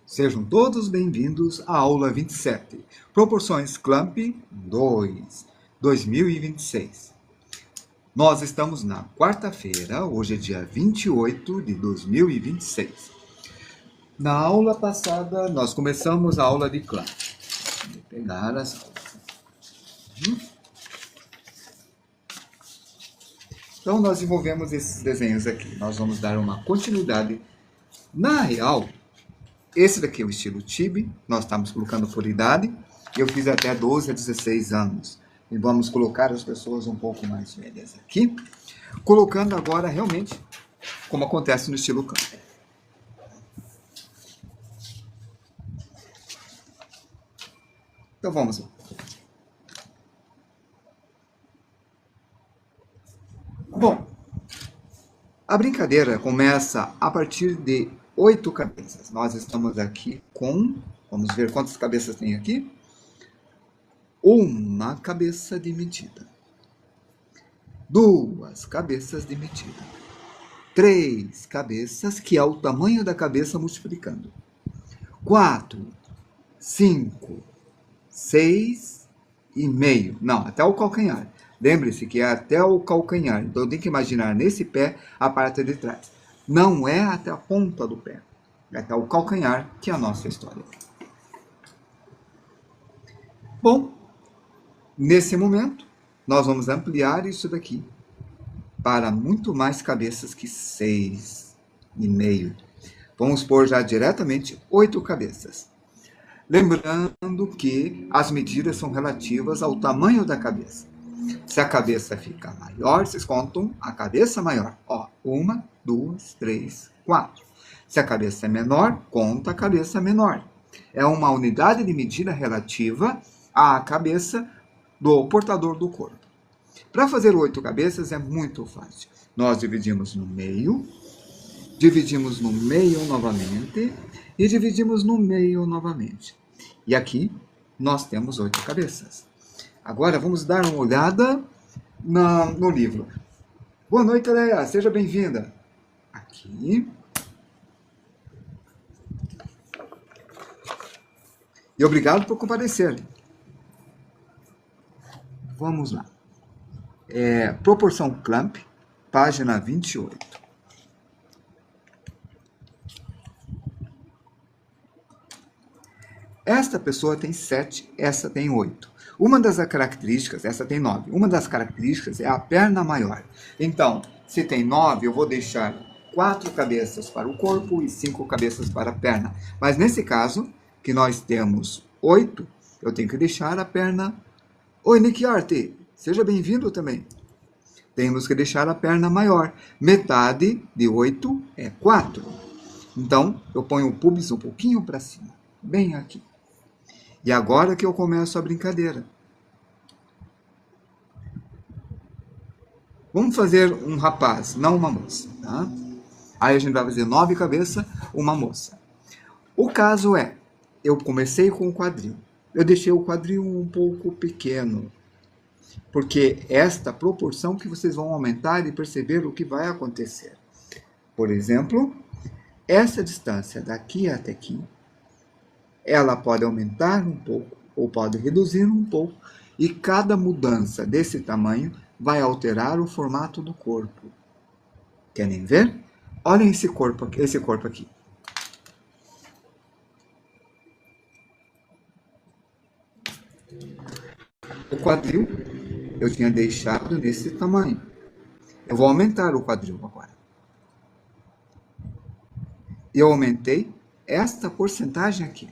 Sejam todos bem-vindos à aula 27, Proporções Clamp 2, 2026. Nós estamos na quarta-feira, hoje é dia 28 de 2026. Na aula passada, nós começamos a aula de Clamp. Vou pegar as aulas. Então, nós desenvolvemos esses desenhos aqui. Nós vamos dar uma continuidade. Na real, esse daqui é o estilo Tibi, nós estamos colocando por idade. Eu fiz até 12 a 16 anos. E vamos colocar as pessoas um pouco mais velhas aqui. Colocando agora realmente como acontece no estilo Clamp. Então vamos lá. Bom, a brincadeira começa a partir de 8 cabeças. Nós estamos aqui com, vamos ver quantas cabeças tem aqui. Uma cabeça de medida. 2 cabeças de medida. 3 cabeças, que é o tamanho da cabeça multiplicando. 4, 5, 6 e meio. Não, até o calcanhar. Lembre-se que é até o calcanhar. Então, eu tenho que imaginar nesse pé a parte de trás. Não é até a ponta do pé. É até o calcanhar, que é a nossa história. Bom, nesse momento, nós vamos ampliar isso daqui para muito mais cabeças que 6,5. Vamos pôr já diretamente 8 cabeças. Lembrando que as medidas são relativas ao tamanho da cabeça. Se a cabeça fica maior, vocês contam a cabeça maior. Ó, 1, 2, 3, 4. Se a cabeça é menor, conta a cabeça menor. É uma unidade de medida relativa à cabeça do portador do corpo. Para fazer 8 cabeças é muito fácil. Nós dividimos no meio novamente e dividimos no meio novamente. E aqui nós temos 8 cabeças. Agora vamos dar uma olhada no livro. Boa noite, Leia. Seja bem-vinda. Aqui. E obrigado por comparecer. Vamos lá. Proporção Clamp, página 28. Esta pessoa tem 7, essa tem 8. Uma das características, essa tem 9. Uma das características é a perna maior. Então, se tem 9, eu vou deixar 4 cabeças para o corpo e 5 cabeças para a perna. Mas nesse caso, que nós temos 8, eu tenho que deixar a perna... Oi, Nikiarte, seja bem-vindo também. Temos que deixar a perna maior. Metade de 8 é 4. Então, eu ponho o pubis um pouquinho para cima, bem aqui. E agora que eu começo a brincadeira. Vamos fazer um rapaz, não uma moça, tá? Aí a gente vai fazer 9 cabeças, uma moça. O caso é, eu comecei com o quadril. Eu deixei o quadril um pouco pequeno, porque esta proporção que vocês vão aumentar e perceber o que vai acontecer. Por exemplo, essa distância daqui até aqui, ela pode aumentar um pouco ou pode reduzir um pouco, e cada mudança desse tamanho vai alterar o formato do corpo. Querem ver? Olhem esse corpo aqui. O quadril eu tinha deixado nesse tamanho. Eu vou aumentar o quadril agora. Eu aumentei esta porcentagem aqui.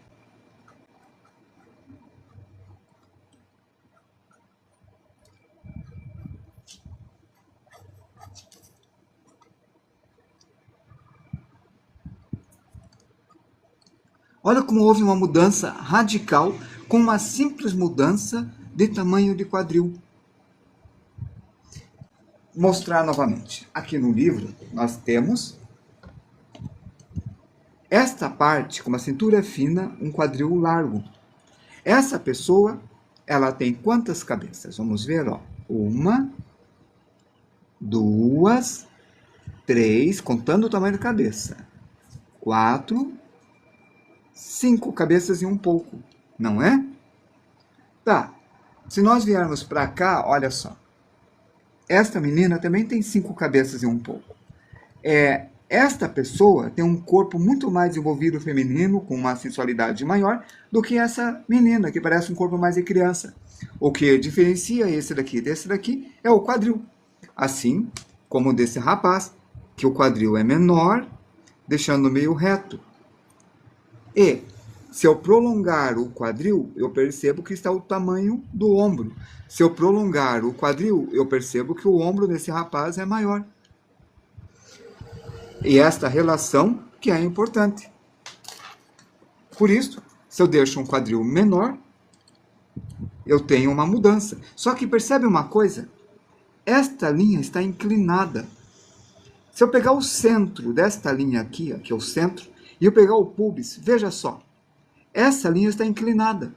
Olha como houve uma mudança radical com uma simples mudança de tamanho de quadril. Mostrar novamente. Aqui no livro nós temos esta parte com uma cintura fina, um quadril largo. Essa pessoa, ela tem quantas cabeças? Vamos ver, ó. 1, 2, 3, contando o tamanho da cabeça. 4, 5 cabeças e um pouco, não é? Tá, se nós viermos para cá, olha só. Esta menina também tem 5 cabeças e um pouco. Esta pessoa tem um corpo muito mais desenvolvido feminino, com uma sensualidade maior, do que essa menina, que parece um corpo mais de criança. O que diferencia esse daqui desse daqui é o quadril. Assim como desse rapaz, que o quadril é menor, deixando meio reto. E, se eu prolongar o quadril, eu percebo que está o tamanho do ombro. Se eu prolongar o quadril, eu percebo que o ombro desse rapaz é maior. E esta relação que é importante. Por isso, se eu deixo um quadril menor, eu tenho uma mudança. Só que percebe uma coisa? Esta linha está inclinada. Se eu pegar o centro desta linha aqui, que é o centro, e eu pegar o pubis, veja só. Essa linha está inclinada.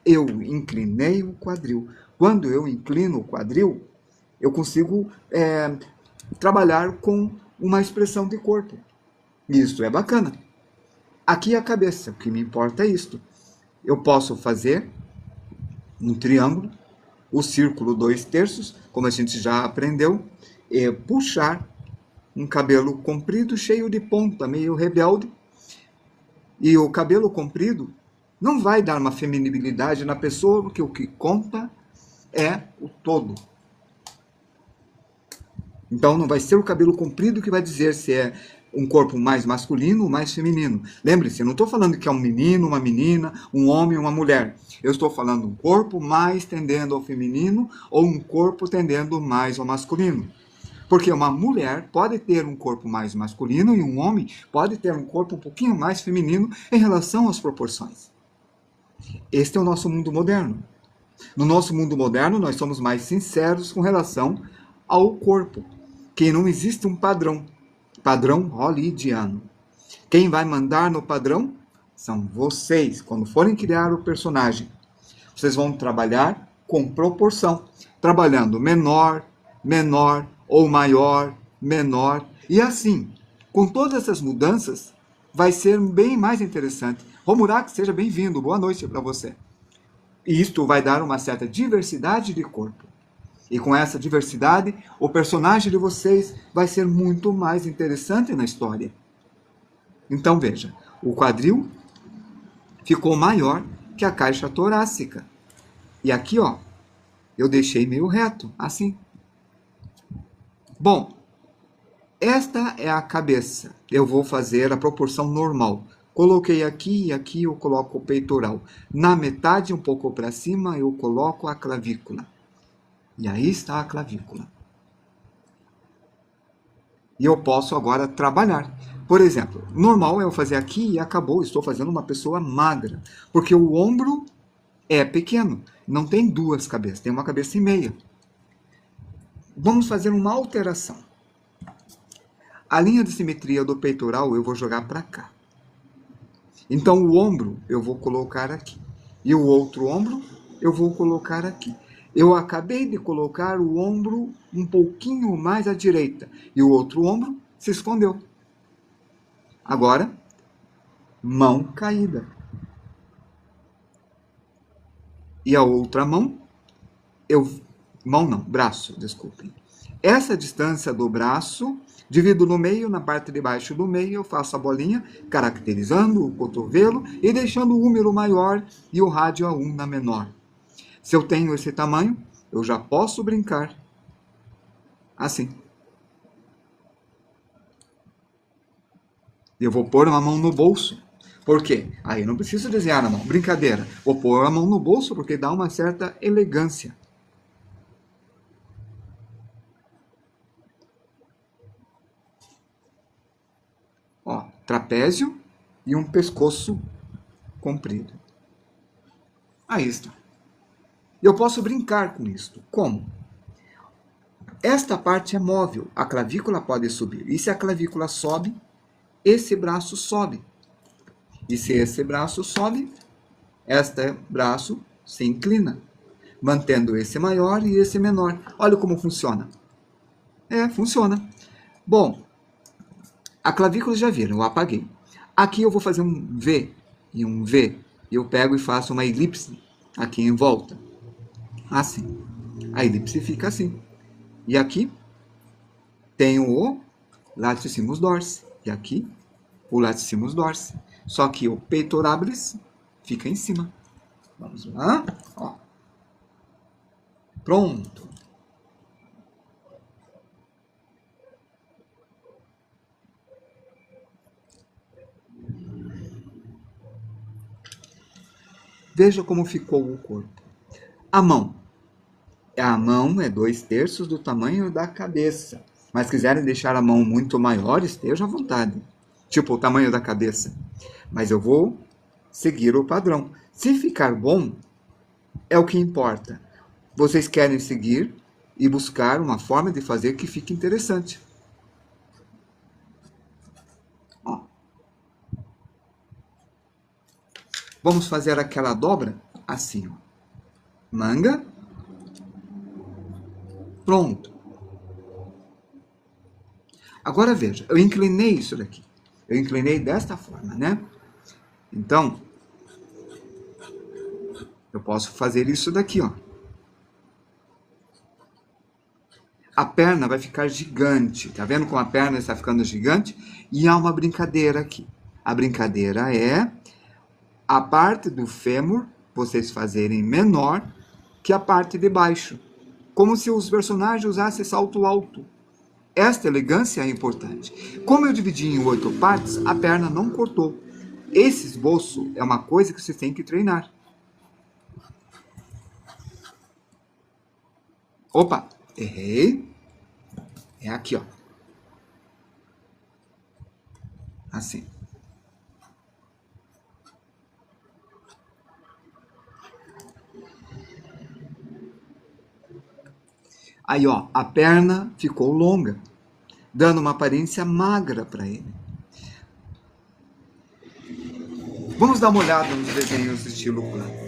Eu inclinei o quadril. Quando eu inclino o quadril, eu consigo trabalhar com uma expressão de corpo. Isso é bacana. Aqui é a cabeça, o que me importa é isto. Eu posso fazer um triângulo, o círculo 2/3, como a gente já aprendeu, e puxar um cabelo comprido, cheio de ponta, meio rebelde. E o cabelo comprido não vai dar uma feminilidade na pessoa, porque o que conta é o todo. Então não vai ser o cabelo comprido que vai dizer se é um corpo mais masculino ou mais feminino. Lembre-se, eu não estou falando que é um menino, uma menina, um homem, uma mulher. Eu estou falando um corpo mais tendendo ao feminino ou um corpo tendendo mais ao masculino. Porque uma mulher pode ter um corpo mais masculino e um homem pode ter um corpo um pouquinho mais feminino em relação às proporções. Este é o nosso mundo moderno. No nosso mundo moderno, nós somos mais sinceros com relação ao corpo, que não existe um padrão hollywoodiano. Quem vai mandar no padrão são vocês, quando forem criar o personagem. Vocês vão trabalhar com proporção, trabalhando menor, menor, ou maior, menor, e assim, com todas essas mudanças, vai ser bem mais interessante. Romurak, seja bem-vindo, boa noite para você. E isto vai dar uma certa diversidade de corpo. E com essa diversidade, o personagem de vocês vai ser muito mais interessante na história. Então veja, o quadril ficou maior que a caixa torácica. E aqui, ó, eu deixei meio reto, assim. Bom, esta é a cabeça. Eu vou fazer a proporção normal. Coloquei aqui e aqui eu coloco o peitoral. Na metade, um pouco para cima, eu coloco a clavícula. E aí está a clavícula. E eu posso agora trabalhar. Por exemplo, normal é eu fazer aqui e acabou. Estou fazendo uma pessoa magra. Porque o ombro é pequeno. Não tem 2 cabeças, tem uma cabeça e meia. Vamos fazer uma alteração. A linha de simetria do peitoral eu vou jogar para cá. Então o ombro eu vou colocar aqui. E o outro ombro eu vou colocar aqui. Eu acabei de colocar o ombro um pouquinho mais à direita. E o outro ombro se escondeu. Agora, mão caída. E a outra mão, braço, desculpem. Essa distância do braço, divido no meio, na parte de baixo do meio, eu faço a bolinha, caracterizando o cotovelo e deixando o húmero maior e o rádio a ulna menor. Se eu tenho esse tamanho, eu já posso brincar assim. Eu vou pôr uma mão no bolso. Por quê? Aí eu não preciso desenhar na mão. Brincadeira. Vou pôr a mão no bolso porque dá uma certa elegância. Ó, trapézio e um pescoço comprido. Aí está. Eu posso brincar com isto. Como? Esta parte é móvel. A clavícula pode subir. E se a clavícula sobe, esse braço sobe. E se esse braço sobe, este braço se inclina, mantendo esse maior e esse menor. Olha como funciona. Funciona. Bom, a clavícula já viram, eu apaguei. Aqui eu vou fazer um V. e um V. E eu pego e faço uma elipse aqui em volta. Assim. A elipse fica assim. E aqui tenho o latissimus dorsi. E aqui o latissimus dorsi. Só que o peitorabilis fica em cima. Vamos lá. Ó. Pronto. Veja como ficou o corpo. A mão. A mão é 2/3 do tamanho da cabeça. Mas quiserem deixar a mão muito maior, estejam à vontade. Tipo o tamanho da cabeça. Mas eu vou seguir o padrão. Se ficar bom, é o que importa. Vocês querem seguir e buscar uma forma de fazer que fique interessante. Ó. Vamos fazer aquela dobra assim, ó. Manga. Pronto. Agora veja, eu inclinei isso daqui. Eu inclinei desta forma, né? Então, eu posso fazer isso daqui, ó. A perna vai ficar gigante. Tá vendo como a perna está ficando gigante? E há uma brincadeira aqui. A brincadeira é a parte do fêmur vocês fazerem menor que a parte de baixo. Como se os personagens usassem salto alto. Esta elegância é importante. Como eu dividi em 8 partes, a perna não cortou. Esse esboço é uma coisa que vocês têm que treinar. Opa, errei. É aqui, ó. Assim. Aí, ó, a perna ficou longa, dando uma aparência magra para ele. Vamos dar uma olhada nos desenhos estilo Clamp.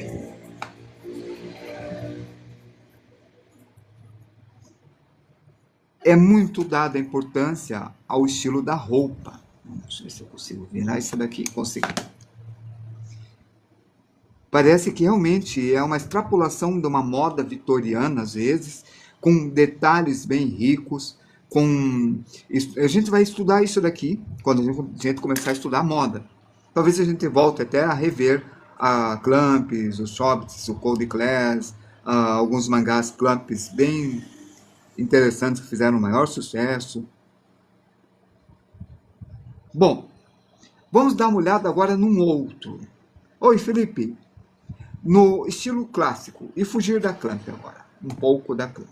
É muito dada a importância ao estilo da roupa. Vamos ver se eu consigo virar isso daqui. Consegui. Parece que realmente é uma extrapolação de uma moda vitoriana, às vezes, com detalhes bem ricos. A gente vai estudar isso daqui quando a gente começar a estudar moda. Talvez a gente volte até a rever a Clamps, os Chobits, o Code Class, alguns mangás Clamps bem interessantes que fizeram maior sucesso. Bom, vamos dar uma olhada agora num outro. Oi, Felipe. No estilo clássico, e fugir da Clamp agora, um pouco da Clamp.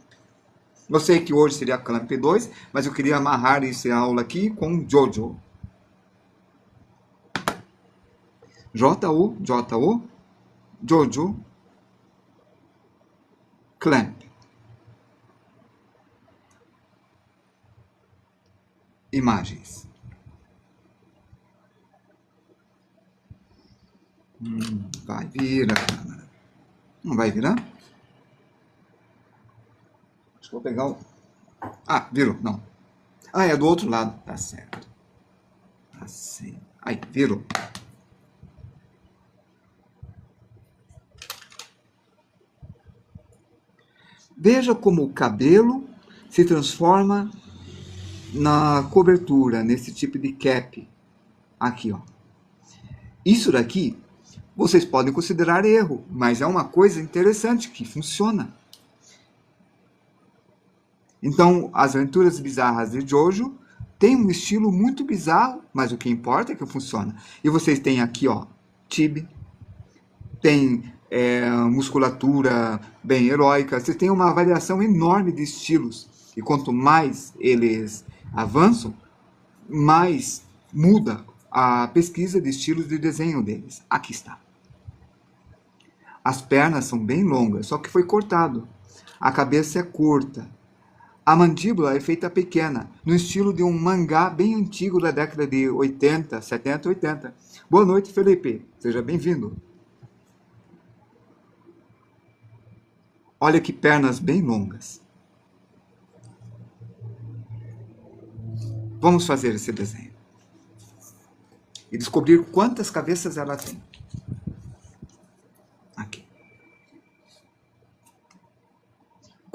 Eu sei que hoje seria a Clamp 2, mas eu queria amarrar essa aula aqui com Jojo. J-O, Jojo, Clamp. Imagens. Vai virar. Não vai virar? Acho que vou pegar o... Ah, virou, não. Ah, é do outro lado. Tá certo. Assim. Aí, virou. Veja como o cabelo se transforma na cobertura, nesse tipo de cap. Aqui, ó. Isso daqui, vocês podem considerar erro, mas é uma coisa interessante que funciona. Então, as aventuras bizarras de Jojo tem um estilo muito bizarro, mas o que importa é que funciona. E vocês têm aqui, ó, Chibi, tem musculatura bem heróica, vocês têm uma variação enorme de estilos. E quanto mais eles avançam, mais muda a pesquisa de estilos de desenho deles. Aqui está. As pernas são bem longas, só que foi cortado. A cabeça é curta. A mandíbula é feita pequena, no estilo de um mangá bem antigo da década de 80, 70, 80. Boa noite, Felipe. Seja bem-vindo. Olha que pernas bem longas. Vamos fazer esse desenho. E descobrir quantas cabeças ela tem.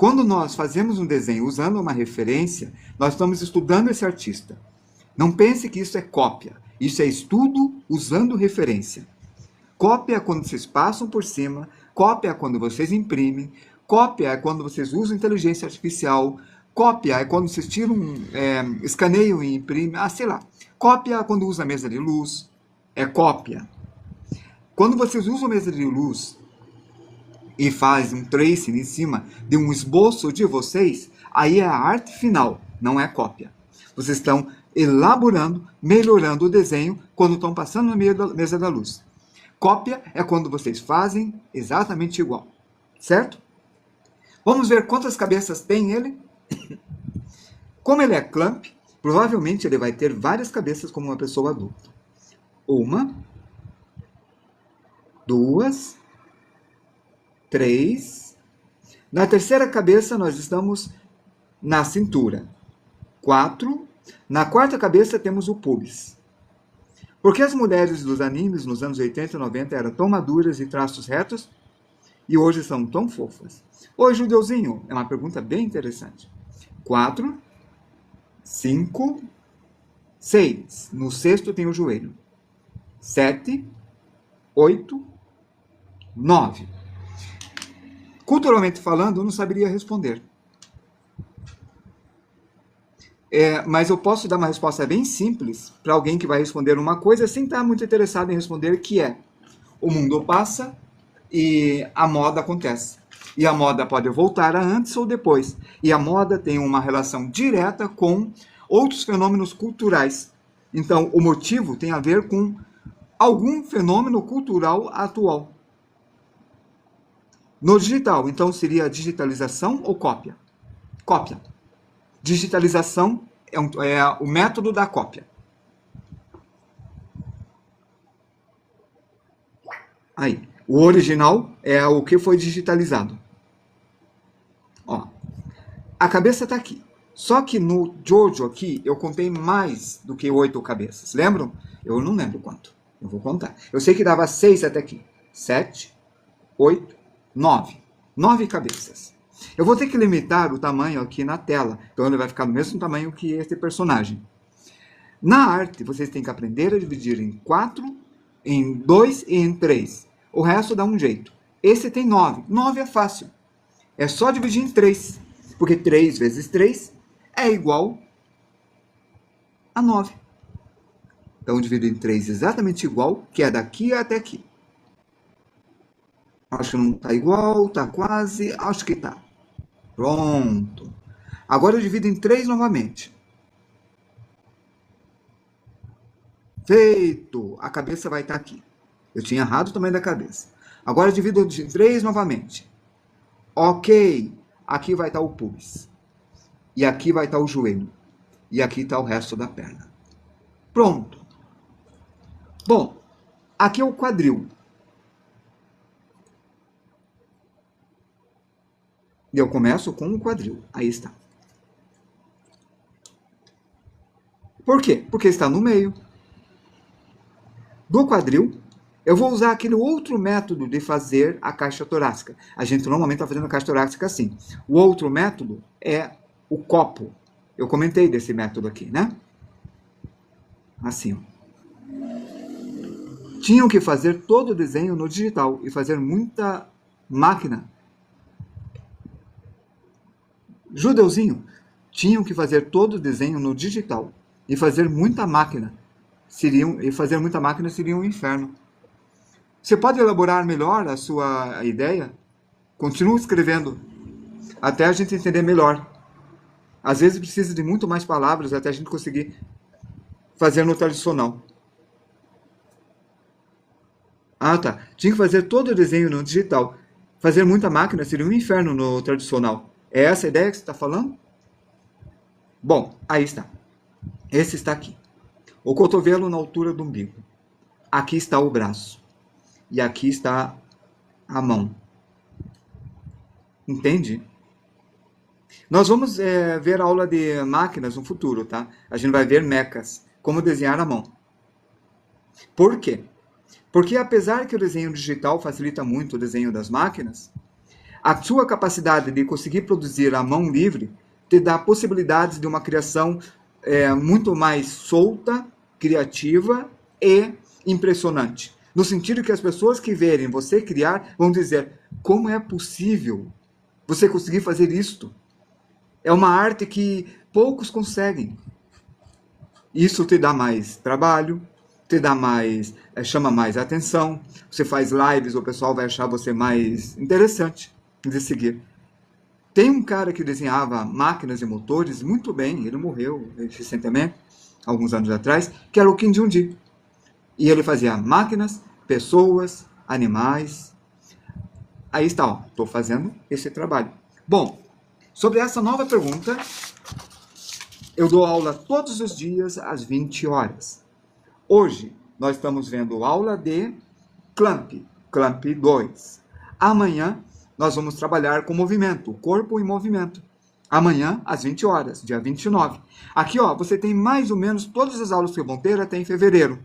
Quando nós fazemos um desenho usando uma referência, nós estamos estudando esse artista. Não pense que isso é cópia. Isso é estudo usando referência. Cópia é quando vocês passam por cima, cópia é quando vocês imprimem, cópia é quando vocês usam inteligência artificial, cópia é quando vocês tiram, escaneiam e imprimem, sei lá. Cópia é quando usa mesa de luz, é cópia. Quando vocês usam mesa de luz e fazem um tracing em cima de um esboço de vocês, aí é a arte final, não é cópia. Vocês estão elaborando, melhorando o desenho quando estão passando na mesa da luz. Cópia é quando vocês fazem exatamente igual, certo? Vamos ver quantas cabeças tem ele. Como ele é clamp, provavelmente ele vai ter várias cabeças como uma pessoa adulta. 1, 2, 3. Na terceira cabeça nós estamos na cintura. 4. Na quarta cabeça temos o pubis. Por que as mulheres dos animes nos anos 80 e 90 eram tão maduras e traços retos e hoje são tão fofas? Oi, Judeuzinho, é uma pergunta bem interessante. 4, 5, 6. No sexto tem o joelho. 7, 8, 9. Culturalmente falando, eu não saberia responder. Mas eu posso dar uma resposta bem simples para alguém que vai responder uma coisa sem estar muito interessado em responder, que é: o mundo passa e a moda acontece. E a moda pode voltar a antes ou depois. E a moda tem uma relação direta com outros fenômenos culturais. Então, o motivo tem a ver com algum fenômeno cultural atual. No digital, então, seria digitalização ou cópia? Cópia. Digitalização é o método da cópia. Aí, o original é o que foi digitalizado. Ó, a cabeça está aqui. Só que no Jojo aqui, eu contei mais do que 8 cabeças. Lembram? Eu não lembro quanto. Eu vou contar. Eu sei que dava 6 até aqui. 7, 8, 9. 9 cabeças. Eu vou ter que limitar o tamanho aqui na tela. Então ele vai ficar do mesmo tamanho que esse personagem. Na arte, vocês têm que aprender a dividir em 4, em 2 e em 3. O resto dá um jeito. Esse tem 9. 9 é fácil. É só dividir em 3. Porque 3 vezes 3 é igual a 9. Então, divido em 3 exatamente igual, que é daqui até aqui. Acho que não está igual, está quase, acho que está. Pronto. Agora eu divido em 3 novamente. Feito! A cabeça vai estar aqui. Eu tinha errado o tamanho da cabeça. Agora eu divido em 3 novamente. Ok. Aqui vai estar o pubis. E aqui vai estar o joelho. E aqui está o resto da perna. Pronto. Bom, aqui é o quadril. E eu começo com o quadril. Aí está. Por quê? Porque está no meio. Do quadril, eu vou usar aquele outro método de fazer a caixa torácica. A gente normalmente está fazendo a caixa torácica assim. O outro método é o copo. Eu comentei desse método aqui, né? Assim, ó. Tinham que fazer todo o desenho no digital e fazer muita máquina. Judeuzinho, tinham que fazer todo o desenho no digital e fazer muita máquina. Fazer muita máquina seria um inferno. Você pode elaborar melhor a sua ideia? Continue escrevendo até a gente entender melhor. Às vezes precisa de muito mais palavras até a gente conseguir fazer no tradicional. Ah, tá. Tinha que fazer todo o desenho no digital. Fazer muita máquina seria um inferno no tradicional. É essa a ideia que você está falando? Bom, aí está. Esse está aqui. O cotovelo na altura do umbigo. Aqui está o braço. E aqui está a mão. Entende? Nós vamos ver a aula de máquinas no futuro, tá? A gente vai ver mechas. Como desenhar a mão. Por quê? Porque apesar que o desenho digital facilita muito o desenho das máquinas, A sua capacidade de conseguir produzir à mão livre te dá possibilidades de uma criação muito mais solta, criativa e impressionante. No sentido que as pessoas que verem você criar vão dizer: como é possível você conseguir fazer isto? É uma arte que poucos conseguem. Isso te dá mais trabalho, te dá mais, chama mais atenção. Você faz lives, o pessoal vai achar você mais interessante de seguir. Tem um cara que desenhava máquinas e motores muito bem, ele morreu recentemente, alguns anos atrás, que era o Kim Jong-un. E ele fazia máquinas, pessoas, animais. Aí está, ó, estou fazendo esse trabalho. Bom, sobre essa nova pergunta, eu dou aula todos os dias às 20 horas. Hoje, nós estamos vendo aula de Clamp, Clamp 2. Amanhã, nós vamos trabalhar com movimento, corpo em movimento. Amanhã, às 20 horas, dia 29. Aqui, ó, você tem mais ou menos todas as aulas que vão ter até em fevereiro,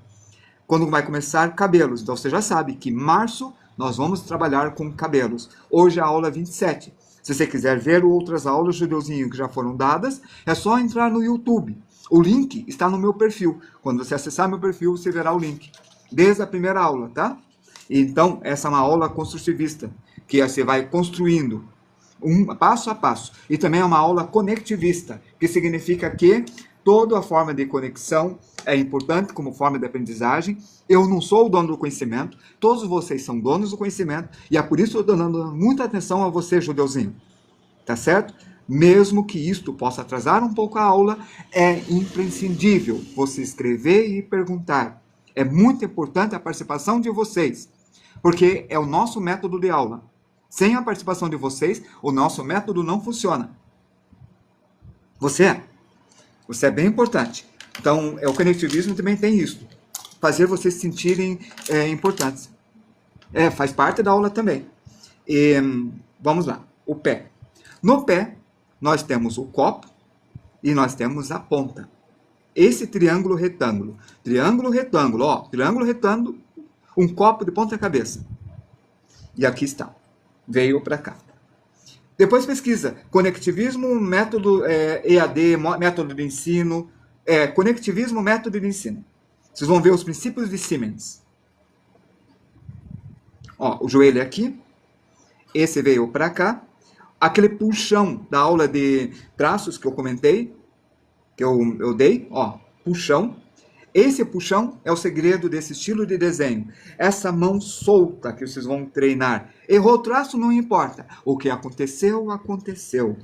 quando vai começar cabelos. Então, você já sabe que em março nós vamos trabalhar com cabelos. Hoje é a aula 27. Se você quiser ver outras aulas, Judeuzinho, que já foram dadas, é só entrar no YouTube. O link está no meu perfil. Quando você acessar meu perfil, você verá o link. Desde a primeira aula, tá? Então, essa é uma aula construtivista, que você vai construindo passo a passo. E também é uma aula conectivista, que significa que toda a forma de conexão é importante como forma de aprendizagem. Eu não sou o dono do conhecimento, todos vocês são donos do conhecimento, e é por isso que eu estou dando muita atenção a você, Judeuzinho. Tá certo? Mesmo que isto possa atrasar um pouco a aula, é imprescindível você escrever e perguntar. É muito importante a participação de vocês, porque é o nosso método de aula. Sem a participação de vocês, o nosso método não funciona. Você é bem importante. Então, o conectivismo também tem isso. Fazer vocês se sentirem importantes. Faz parte da aula também. E, vamos lá. O pé. No pé, nós temos o copo e nós temos a ponta. Esse triângulo retângulo. Triângulo retângulo, ó. Triângulo retângulo, um copo de ponta cabeça. E aqui está. Veio para cá. Depois pesquisa. Conectivismo, método EAD, método de ensino. Conectivismo, método de ensino. Vocês vão ver os princípios de Siemens. Ó, o joelho é aqui. Esse veio para cá. Aquele puxão da aula de traços que eu comentei, que eu dei, ó, puxão. Esse puxão é o segredo desse estilo de desenho. Essa mão solta que vocês vão treinar. Errou o traço, não importa. O que aconteceu, aconteceu.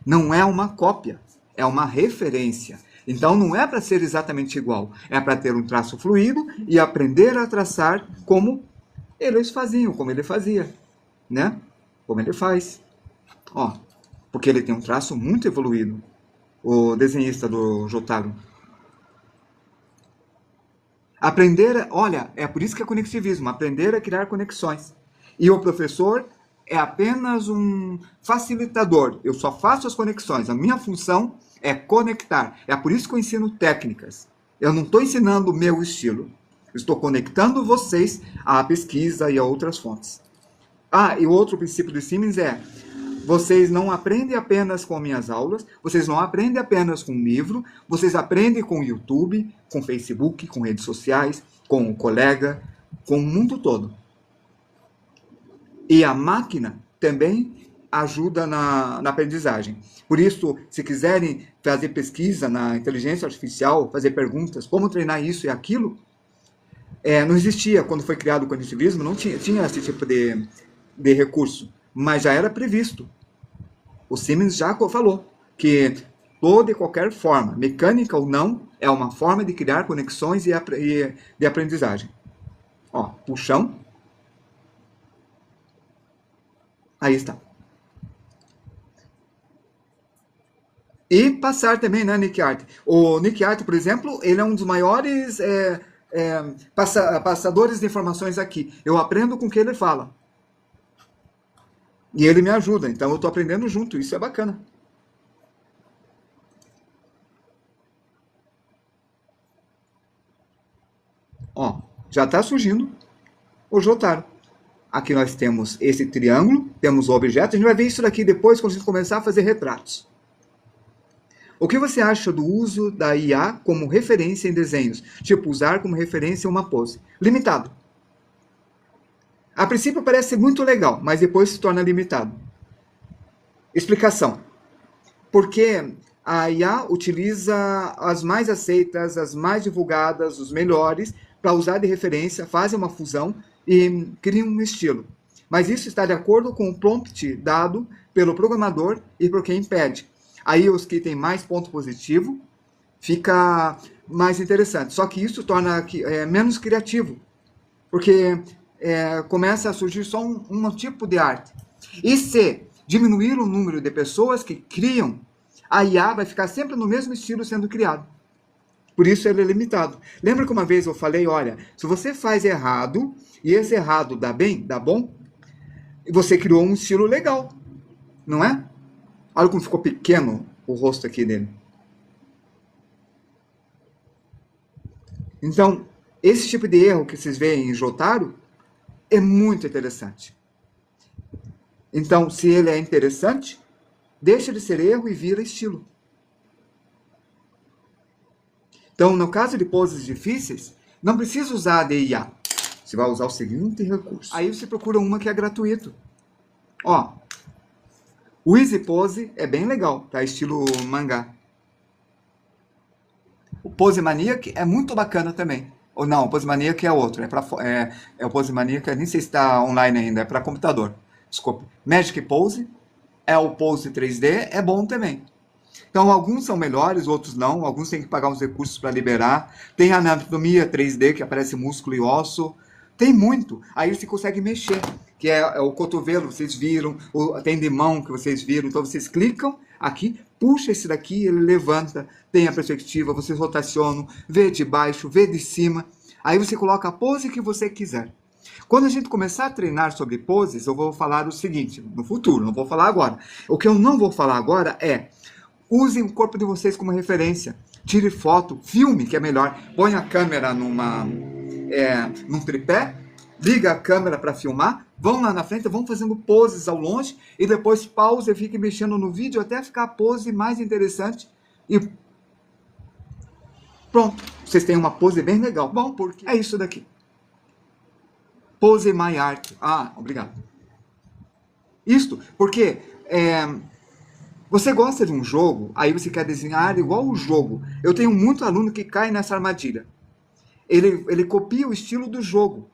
Não é uma cópia, é uma referência. Então não é para ser exatamente igual. É para ter um traço fluido e aprender a traçar como eles faziam, como ele fazia, né? Como ele faz. Ó, porque ele tem um traço muito evoluído, o desenhista do Jotaro. Aprender, olha, é por isso que é conectivismo, aprender a criar conexões. E o professor é apenas um facilitador, eu só faço as conexões, a minha função é conectar. É por isso que eu ensino técnicas. Eu não estou ensinando o meu estilo, eu estou conectando vocês à pesquisa e a outras fontes. E o outro princípio de Siemens é: vocês não aprendem apenas com minhas aulas, vocês não aprendem apenas com um livro, vocês aprendem com o YouTube, com o Facebook, com redes sociais, com o colega, com o mundo todo. E a máquina também ajuda na aprendizagem. Por isso, se quiserem fazer pesquisa na inteligência artificial, fazer perguntas, como treinar isso e aquilo, não existia, quando foi criado o cognitivismo, não tinha esse tipo de recurso, mas já era previsto. O Siemens já falou que toda e qualquer forma, mecânica ou não, é uma forma de criar conexões e de aprendizagem. Ó, puxão. Aí está. E passar também, né, Nick Art? O Nick Art, por exemplo, ele é um dos maiores passadores de informações aqui. Eu aprendo com o que ele fala. E ele me ajuda, então eu estou aprendendo junto, isso é bacana. Ó, já está surgindo o Jotaro. Aqui nós temos esse triângulo, temos o objeto. A gente vai ver isso daqui depois, quando a gente começar a fazer retratos. O que você acha do uso da IA como referência em desenhos? Tipo, usar como referência uma pose. Limitado. A princípio parece muito legal, mas depois se torna limitado. Explicação. Porque a IA utiliza as mais aceitas, as mais divulgadas, os melhores, para usar de referência, fazem uma fusão e criam um estilo. Mas isso está de acordo com o prompt dado pelo programador e por quem pede. Aí os que têm mais ponto positivo fica mais interessante. Só que isso torna menos criativo, porque começa a surgir só um tipo de arte. E se diminuir o número de pessoas que criam, a IA vai ficar sempre no mesmo estilo sendo criado. Por isso ele é limitado. Lembra que uma vez eu falei, olha, se você faz errado, e esse errado dá bem, dá bom, você criou um estilo legal, não é? Olha como ficou pequeno o rosto aqui dele. Então, esse tipo de erro que vocês veem em Jotaro é muito interessante. Então, se ele é interessante, deixa de ser erro e vira estilo. Então, no caso de poses difíceis, não precisa usar a DIA. Você vai usar o seguinte recurso. Aí você procura uma que é gratuito. Ó, o Easy Pose é bem legal, tá? Estilo mangá. O Pose Maniac é muito bacana também. Ou não, o Pose Maniac é outro. É o Pose Maniac, nem sei se está online ainda, é para computador. Desculpa. Magic Pose é o Pose 3D, é bom também. Então, alguns são melhores, outros não. Alguns têm que pagar uns recursos para liberar. Tem a anatomia 3D, que aparece músculo e osso. Tem muito. Aí você consegue mexer, que é o cotovelo, vocês viram. Tem de mão, que vocês viram. Então, vocês clicam aqui, puxa esse daqui, ele levanta. Tem a perspectiva, vocês rotacionam, vê de baixo, vê de cima. Aí você coloca a pose que você quiser. Quando a gente começar a treinar sobre poses, eu vou falar o seguinte, no futuro, não vou falar agora. O que eu não vou falar agora é... Usem o corpo de vocês como referência. Tire foto, filme, que é melhor. Põe a câmera num tripé, liga a câmera para filmar, vão lá na frente, vão fazendo poses ao longe, e depois pausa e fique mexendo no vídeo até ficar a pose mais interessante. E pronto, vocês têm uma pose bem legal. Bom, porque é isso daqui. Pose My Art. Ah, obrigado. Isto, porque... Você gosta de um jogo, aí você quer desenhar igual o jogo. Eu tenho muito aluno que cai nessa armadilha. Ele copia o estilo do jogo.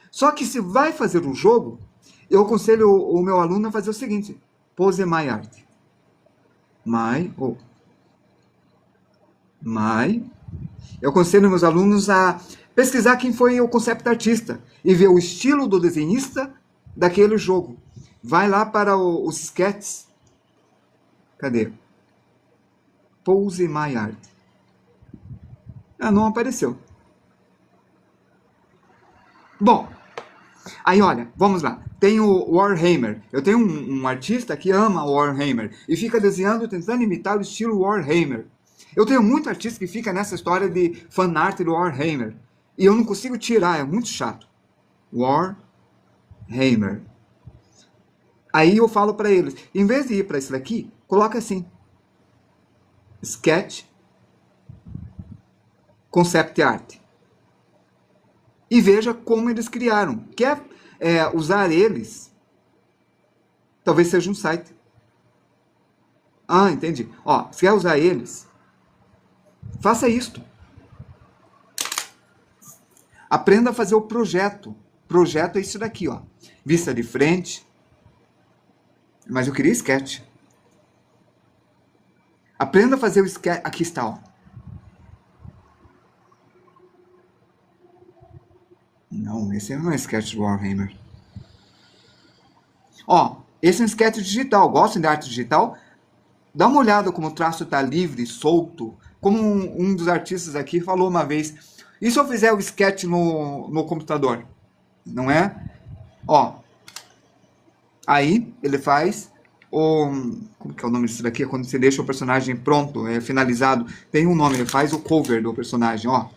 Só que se vai fazer um jogo, eu aconselho o meu aluno a fazer o seguinte. Pose My Art. Eu aconselho meus alunos a pesquisar quem foi o concept artista e ver o estilo do desenhista daquele jogo. Vai lá para os sketches. Cadê? Pose My Art. Ah, não apareceu. Bom, aí olha, vamos lá. Tem o Warhammer. Eu tenho um artista que ama o Warhammer e fica desenhando, tentando imitar o estilo Warhammer. Eu tenho muito artista que fica nessa história de fanart do Warhammer. E eu não consigo tirar, é muito chato. Warhammer. Aí eu falo para eles, em vez de ir para esse daqui, coloca assim. Sketch. Concept Art. E veja como eles criaram. Quer usar eles? Talvez seja um site. Ah, entendi. Ó, se quer usar eles, faça isto. Aprenda a fazer o projeto. Projeto é isso daqui, ó. Vista de frente. Mas eu queria sketch. Aprenda a fazer o sketch. Aqui está, ó. Não, esse não é sketch do Warhammer. Ó, esse é um sketch digital. Gostam de arte digital? Dá uma olhada como o traço está livre, solto. Como um dos artistas aqui falou uma vez. E se eu fizer o sketch no computador? Não é? Ó. Aí ele faz o... Como que é o nome disso daqui? É quando você deixa o personagem pronto, finalizado. Tem um nome, ele faz o cover do personagem, ó.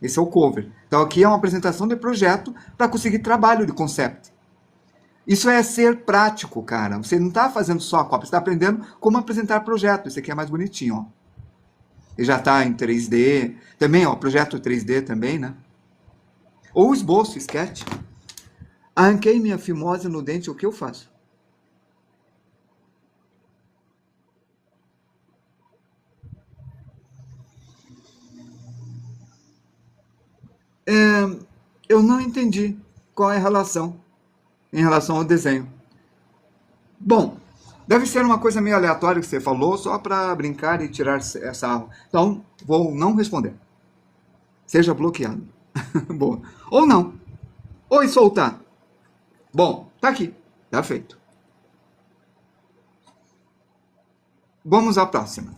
Esse é o cover. Então aqui é uma apresentação de projeto para conseguir trabalho de concept. Isso é ser prático, cara. Você não está fazendo só a cópia, você está aprendendo como apresentar projeto. Esse aqui é mais bonitinho, ó. Ele já está em 3D. Também, ó, projeto 3D também, né? Ou esboço, sketch. Arranquei minha fimose no dente, o que eu faço? Eu não entendi qual é a relação em relação ao desenho. Bom, deve ser uma coisa meio aleatória que você falou, só para brincar e tirar sarro. Então, vou não responder. Seja bloqueado. Boa. Ou não. Ou soltar. Bom, tá aqui. Tá feito. Vamos à próxima.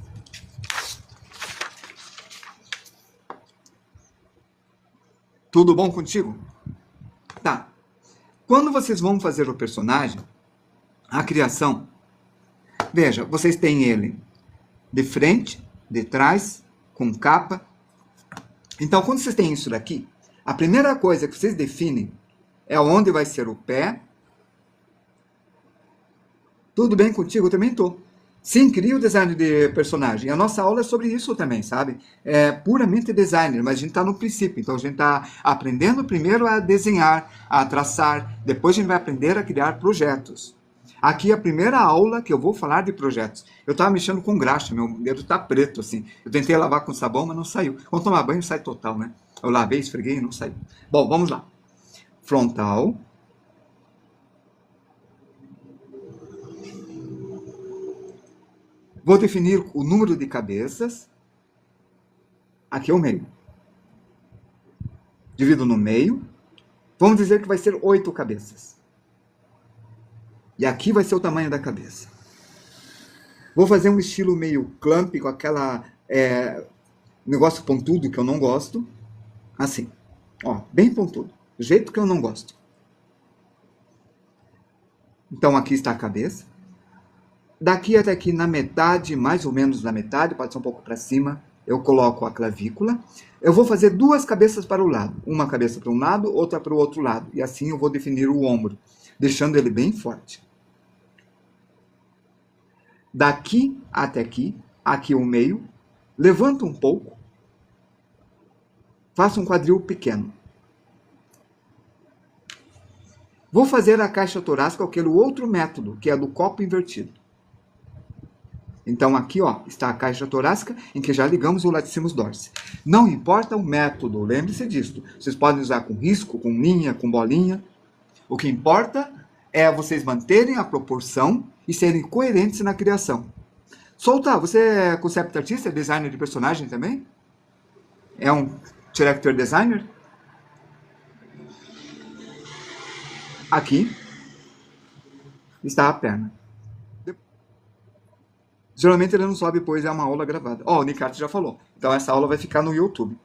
Tudo bom contigo? Tá. Quando vocês vão fazer o personagem, a criação, veja, vocês têm ele de frente, de trás, com capa. Então, quando vocês têm isso daqui, a primeira coisa que vocês definem é onde vai ser o pé. Tudo bem contigo? Eu também tô. Sim, cria o design de personagem. A nossa aula é sobre isso também, sabe? É puramente designer, mas a gente está no princípio. Então a gente está aprendendo primeiro a desenhar, a traçar. Depois a gente vai aprender a criar projetos. Aqui é a primeira aula que eu vou falar de projetos. Eu estava mexendo com graxa, meu dedo está preto, assim. Eu tentei lavar com sabão, mas não saiu. Quando tomar banho, sai total, né? Eu lavei, esfreguei e não saiu. Bom, vamos lá. Frontal. Vou definir o número de cabeças. Aqui é o meio. Divido no meio. Vamos dizer que vai ser 8 cabeças. E aqui vai ser o tamanho da cabeça. Vou fazer um estilo meio clamp, com aquela negócio pontudo que eu não gosto. Assim. Ó, bem pontudo. Do jeito que eu não gosto. Então aqui está a cabeça. Daqui até aqui na metade, mais ou menos na metade, pode ser um pouco para cima, eu coloco a clavícula. Eu vou fazer 2 cabeças para o lado. Uma cabeça para um lado, outra para o outro lado. E assim eu vou definir o ombro, deixando ele bem forte. Daqui até aqui o meio, levanto um pouco, faço um quadril pequeno. Vou fazer a caixa torácica, aquele outro método, que é do copo invertido. Então aqui, ó, está a caixa torácica em que já ligamos o latissimus dorsi. Não importa o método, lembre-se disso. Vocês podem usar com risco, com linha, com bolinha. O que importa é vocês manterem a proporção e serem coerentes na criação. Solta, você é concept artista, designer de personagem também? É um character designer? Aqui está a perna. Geralmente ele não sobe, pois é uma aula gravada. Ó, o Nicato já falou. Então essa aula vai ficar no YouTube.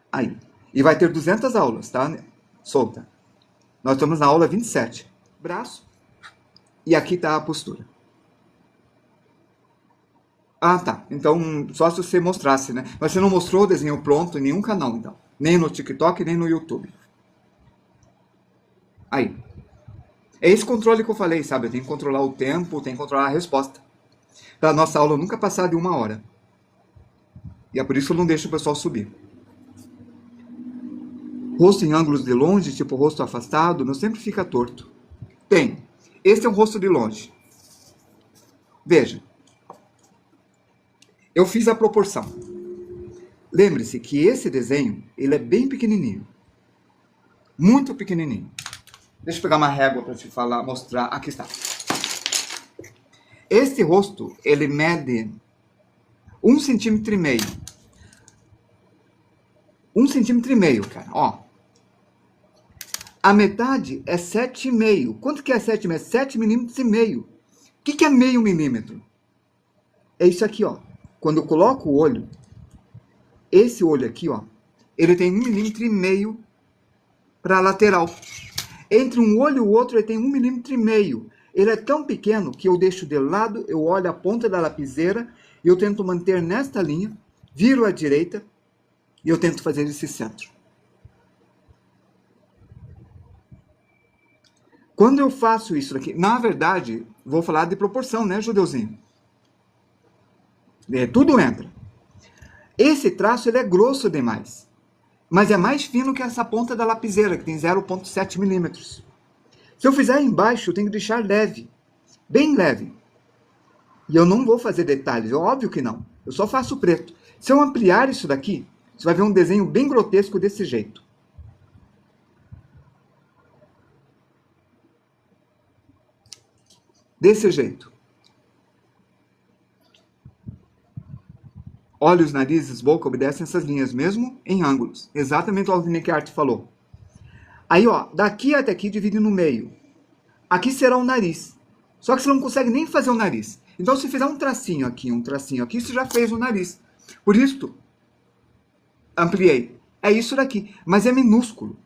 Aí. E vai ter 200 aulas, tá? Solta. Nós estamos na aula 27. Braço. E aqui tá a postura. Ah, tá. Então, só se você mostrasse, né? Mas você não mostrou o desenho pronto em nenhum canal, então. Nem no TikTok, nem no YouTube. Aí. É esse controle que eu falei, sabe? Tem que controlar o tempo, tem que controlar a resposta. Para a nossa aula nunca passar de 1 hora. E é por isso que eu não deixo o pessoal subir. Rosto em ângulos de longe, tipo rosto afastado, não sempre fica torto. Tem. Esse é um rosto de longe. Veja. Eu fiz a proporção. Lembre-se que esse desenho, ele é bem pequenininho. Muito pequenininho. Deixa eu pegar uma régua para te falar, mostrar. Aqui está. Este rosto, ele mede 1,5 cm. 1,5 cm, cara, ó. A metade é 7,5. Quanto que é 7,5? 7 milímetros e meio. O que é meio milímetro? É isso aqui, ó. Quando eu coloco o olho, esse olho aqui, ó, ele tem 1,5 milímetro para a lateral. Entre um olho e o outro, ele tem 1,5 milímetro. Ele é tão pequeno que eu deixo de lado, eu olho a ponta da lapiseira e eu tento manter nesta linha, viro à direita e eu tento fazer esse centro. Quando eu faço isso aqui, na verdade, vou falar de proporção, né, Judeuzinho? Tudo entra. Esse traço ele é grosso demais, mas é mais fino que essa ponta da lapiseira, que tem 0,7 milímetros. Se eu fizer embaixo, eu tenho que deixar leve, bem leve. E eu não vou fazer detalhes, é óbvio que não. Eu só faço preto. Se eu ampliar isso daqui, você vai ver um desenho bem grotesco desse jeito. Desse jeito. Olhos, narizes, boca obedecem essas linhas, mesmo em ângulos. Exatamente o que o Nick Art falou. Aí, ó, daqui até aqui divide no meio. Aqui será o nariz. Só que você não consegue nem fazer o nariz. Então, se fizer um tracinho aqui, você já fez o nariz. Por isso, ampliei. É isso daqui, mas é minúsculo.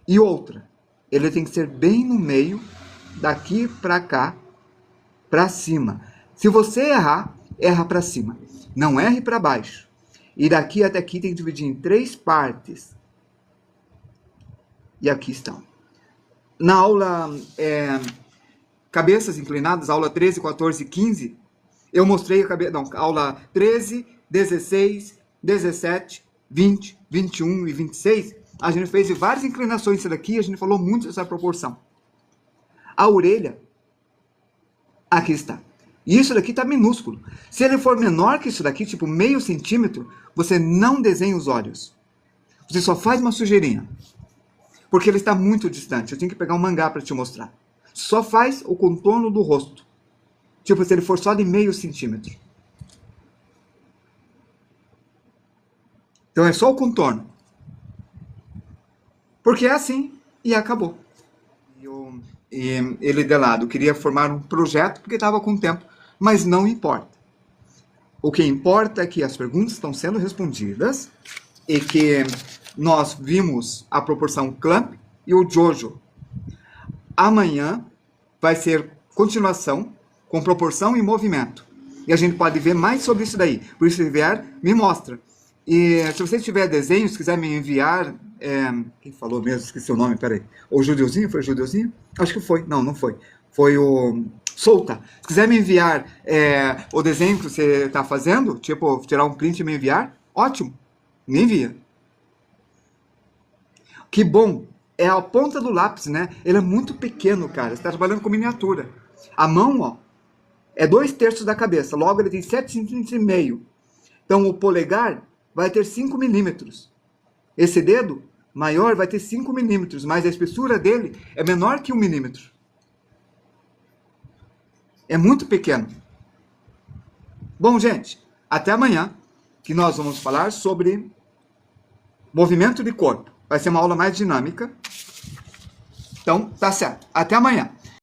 E outra, ele tem que ser bem no meio, daqui pra cá, pra cima. Se você errar, erra pra cima. Não erre pra baixo. E daqui até aqui tem que dividir em 3 partes. E aqui estão. Na aula Cabeças Inclinadas, aula 13, 14 e 15, eu mostrei aula 13, 16, 17, 20, 21 e 26, a gente fez várias inclinações isso daqui, a gente falou muito dessa proporção. A orelha, aqui está. E isso daqui está minúsculo. Se ele for menor que isso daqui, tipo meio centímetro, você não desenha os olhos. Você só faz uma sujeirinha. Porque ele está muito distante. Eu tenho que pegar um mangá para te mostrar. Só faz o contorno do rosto. Tipo, se ele for só de meio centímetro. Então é só o contorno. Porque é assim e acabou. E ele de lado queria formar um projeto porque estava com tempo, mas não importa. O que importa é que as perguntas estão sendo respondidas e que nós vimos a proporção Clamp e o Jojo. Amanhã vai ser continuação com proporção e movimento. E a gente pode ver mais sobre isso daí. Por isso, se vier, me mostra. E se você tiver desenhos, quiser me enviar... quem falou mesmo? Esqueci o nome, peraí. O Judeuzinho? Foi o Judeuzinho? Acho que foi. Não, não foi. Foi o... Solta. Se quiser me enviar o desenho que você está fazendo, tipo, tirar um print e me enviar, ótimo. Me envia. Que bom. É a ponta do lápis, né? Ele é muito pequeno, cara. Você está trabalhando com miniatura. A mão, ó, é 2/3 da cabeça. Logo, ele tem 7,5 cm. Então, o polegar vai ter 5 milímetros. Esse dedo maior vai ter 5 milímetros, mas a espessura dele é menor que 1 milímetro. É muito pequeno. Bom, gente, até amanhã, que nós vamos falar sobre movimento de corpo. Vai ser uma aula mais dinâmica. Então, tá certo. Até amanhã.